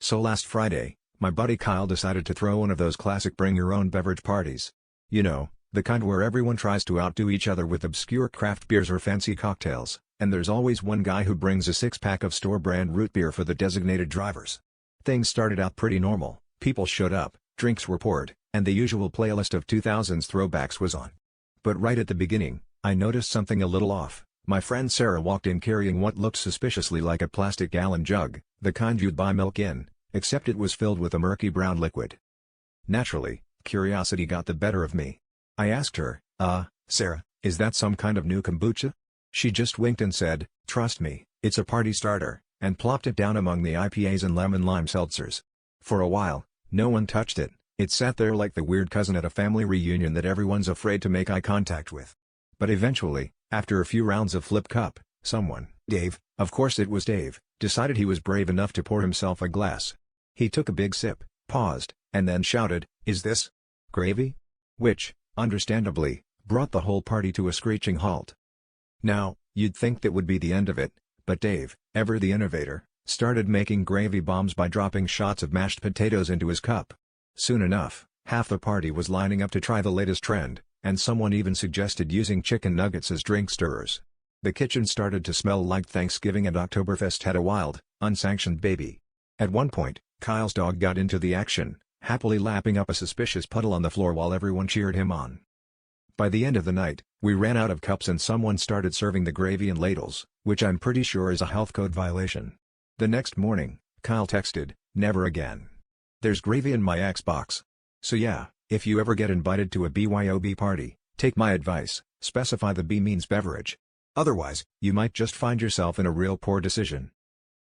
So last Friday, my buddy Kyle decided to throw one of those classic bring-your-own-beverage parties. You know, the kind where everyone tries to outdo each other with obscure craft beers or fancy cocktails, and there's always one guy who brings a six-pack of store-brand root beer for the designated drivers. Things started out pretty normal, people showed up, drinks were poured, and the usual playlist of 2000s throwbacks was on. But right at the beginning, I noticed something a little off. My friend Sarah walked in carrying what looked suspiciously like a plastic gallon jug, the kind you'd buy milk in, except it was filled with a murky brown liquid. Naturally, curiosity got the better of me. I asked her, Sarah, is that some kind of new kombucha? She just winked and said, "Trust me, it's a party starter," and plopped it down among the IPAs and lemon lime seltzers. For a while, no one touched it. It sat there like the weird cousin at a family reunion that everyone's afraid to make eye contact with. But eventually, after a few rounds of flip cup, someone, Dave, of course it was Dave, decided he was brave enough to pour himself a glass. He took a big sip, paused, and then shouted, "Is this gravy?" Which, understandably, brought the whole party to a screeching halt. Now, you'd think that would be the end of it, but Dave, ever the innovator, started making gravy bombs by dropping shots of mashed potatoes into his cup. Soon enough, half the party was lining up to try the latest trend, and someone even suggested using chicken nuggets as drink stirrers. The kitchen started to smell like Thanksgiving, and Oktoberfest had a wild, unsanctioned baby. At one point, Kyle's dog got into the action, happily lapping up a suspicious puddle on the floor while everyone cheered him on. By the end of the night, we ran out of cups and someone started serving the gravy in ladles, which I'm pretty sure is a health code violation. The next morning, Kyle texted, "Never again. There's gravy in my Xbox." So yeah, if you ever get invited to a BYOB party, take my advice, specify the B means beverage. Otherwise, you might just find yourself in a real poor decision.